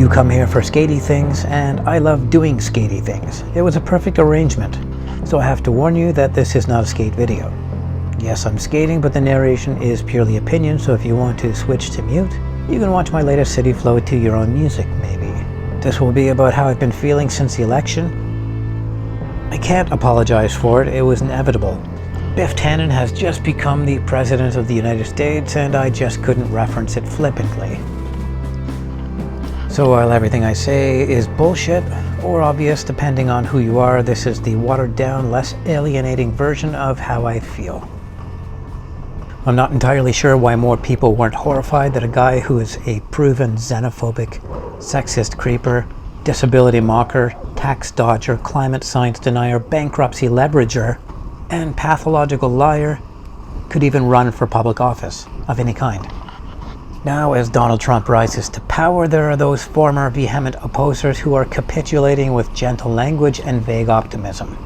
You come here for skatey things, and I love doing skatey things. It was a perfect arrangement. So I have to warn you that this is not a skate video. Yes, I'm skating, but the narration is purely opinion, so if you want to switch to mute, you can watch my latest city flow to your own music, maybe. This will be about how I've been feeling since the election. I can't apologize for it, it was inevitable. Biff Tannen has just become the President of the United States, and I just couldn't reference it flippantly. So while everything I say is bullshit, or obvious depending on who you are, this is the watered down, less alienating version of how I feel. I'm not entirely sure why more people weren't horrified that a guy who is a proven xenophobic, sexist creeper, disability mocker, tax dodger, climate science denier, bankruptcy leverager, and pathological liar could even run for public office of any kind. Now, as Donald Trump rises to power, there are those former vehement opposers who are capitulating with gentle language and vague optimism.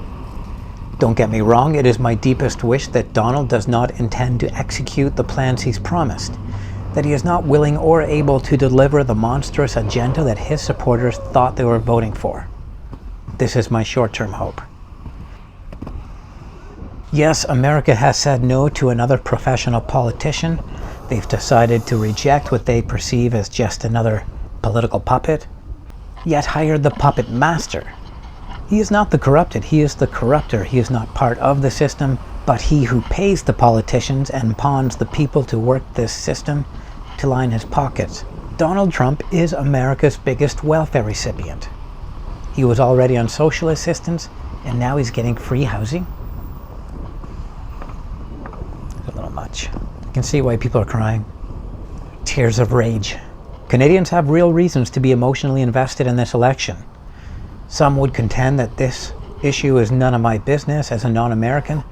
Don't get me wrong, it is my deepest wish that Donald does not intend to execute the plans he's promised, that he is not willing or able to deliver the monstrous agenda that his supporters thought they were voting for. This is my short-term hope. Yes, America has said no to another professional politician. They've decided to reject what they perceive as just another political puppet, yet hired the puppet master. He is not the corrupted, he is the corrupter. He is not part of the system, but he who pays the politicians and pawns the people to work this system to line his pockets. Donald Trump is America's biggest welfare recipient. He was already on social assistance, and now he's getting free housing. It's a little much. You can see why people are crying. Tears of rage. Canadians have real reasons to be emotionally invested in this election. Some would contend that this issue is none of my business as a non-American,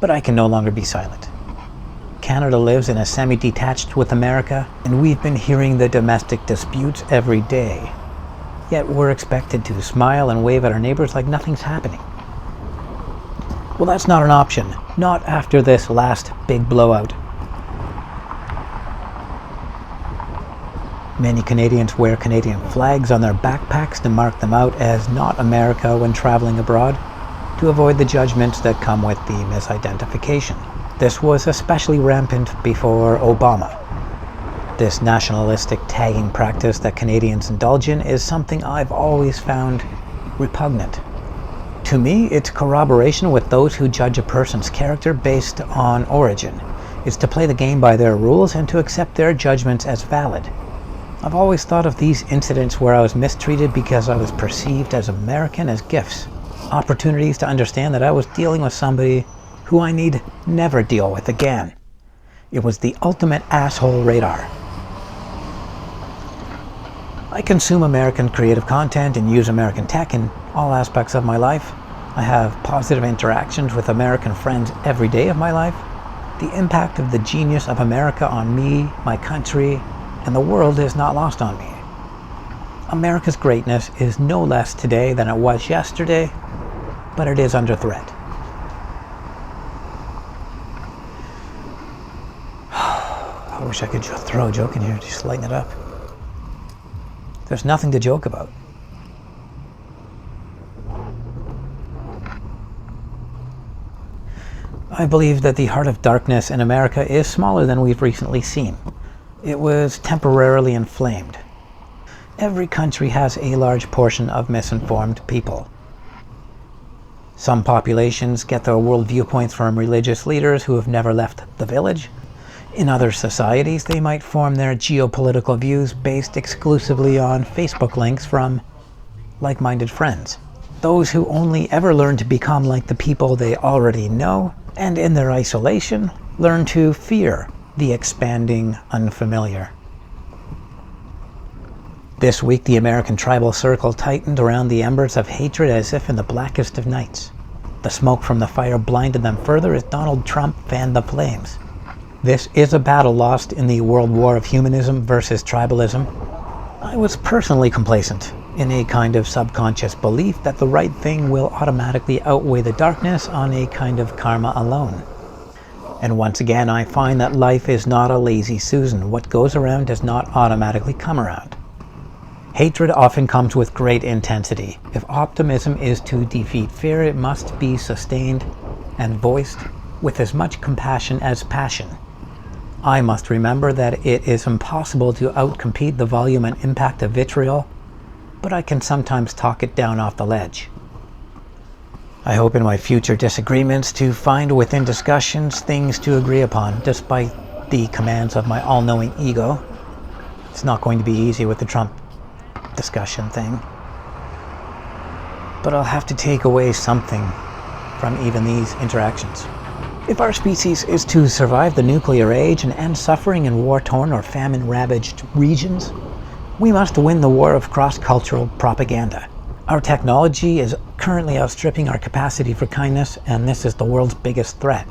but I can no longer be silent. Canada lives in a semi-detached with America, and we've been hearing the domestic disputes every day. Yet we're expected to smile and wave at our neighbors like nothing's happening. Well, that's not an option. Not after this last big blowout. Many Canadians wear Canadian flags on their backpacks to mark them out as not America when traveling abroad, to avoid the judgments that come with the misidentification. This was especially rampant before Obama. This nationalistic tagging practice that Canadians indulge in is something I've always found repugnant. To me, it's corroboration with those who judge a person's character based on origin. It's to play the game by their rules and to accept their judgments as valid. I've always thought of these incidents where I was mistreated because I was perceived as American as gifts. Opportunities to understand that I was dealing with somebody who I need never deal with again. It was the ultimate asshole radar. I consume American creative content and use American tech in all aspects of my life. I have positive interactions with American friends every day of my life. The impact of the genius of America on me, my country, and the world is not lost on me. America's greatness is no less today than it was yesterday, but it is under threat. I wish I could throw a joke in here, just lighten it up. There's nothing to joke about. I believe that the heart of darkness in America is smaller than we've recently seen. It was temporarily inflamed. Every country has a large portion of misinformed people. Some populations get their world viewpoints from religious leaders who have never left the village. In other societies, they might form their geopolitical views based exclusively on Facebook links from like-minded friends. Those who only ever learn to become like the people they already know, and in their isolation, learn to fear the expanding unfamiliar. This week, the American tribal circle tightened around the embers of hatred as if in the blackest of nights. The smoke from the fire blinded them further as Donald Trump fanned the flames. This is a battle lost in the world war of humanism versus tribalism. I was personally complacent, in a kind of subconscious belief that the right thing will automatically outweigh the darkness on a kind of karma alone. And once again, I find that life is not a lazy Susan. What goes around does not automatically come around. Hatred often comes with great intensity. If optimism is to defeat fear, it must be sustained and voiced with as much compassion as passion. I must remember that it is impossible to outcompete the volume and impact of vitriol, but I can sometimes talk it down off the ledge. I hope in my future disagreements to find within discussions things to agree upon, despite the commands of my all-knowing ego. It's not going to be easy with the Trump discussion thing, but I'll have to take away something from even these interactions. If our species is to survive the nuclear age and end suffering in war-torn or famine-ravaged regions, we must win the war of cross-cultural propaganda. Our technology is currently outstripping our capacity for kindness, and this is the world's biggest threat.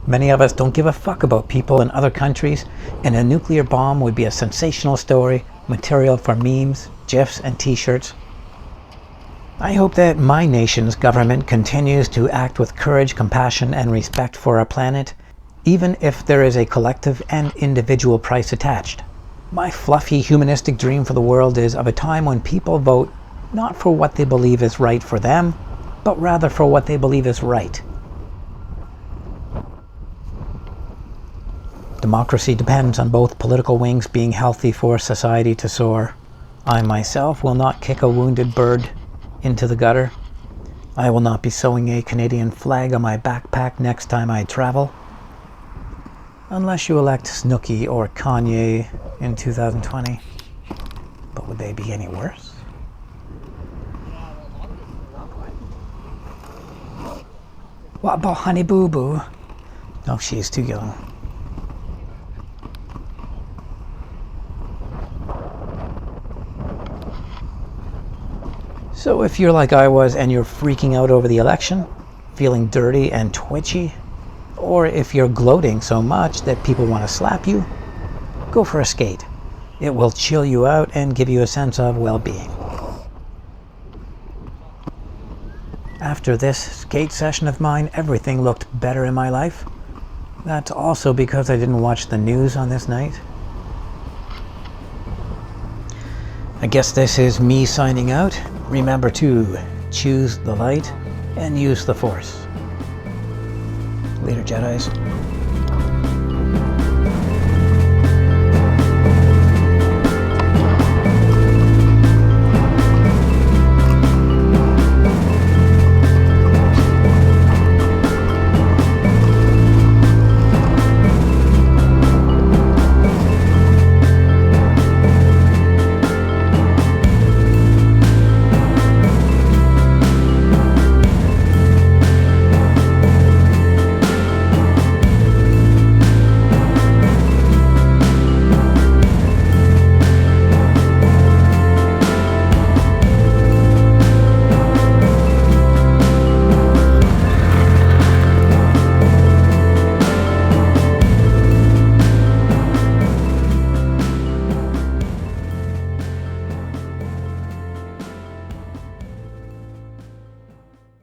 Many of us don't give a fuck about people in other countries, and a nuclear bomb would be a sensational story, material for memes, GIFs, and t-shirts. I hope that my nation's government continues to act with courage, compassion, and respect for our planet, even if there is a collective and individual price attached. My fluffy humanistic dream for the world is of a time when people vote not for what they believe is right for them, but rather for what they believe is right. Democracy depends on both political wings being healthy for society to soar. I myself will not kick a wounded bird into the gutter. I will not be sewing a Canadian flag on my backpack next time I travel. Unless you elect Snooki or Kanye in 2020. But would they be any worse? What about Honey Boo Boo? No, she's too young. So if you're like I was and you're freaking out over the election, feeling dirty and twitchy, or if you're gloating so much that people want to slap you, go for a skate. It will chill you out and give you a sense of well-being. After this skate session of mine, everything looked better in my life. That's also because I didn't watch the news on this night. I guess this is me signing out. Remember to choose the light and use the Force. Later, Jedis.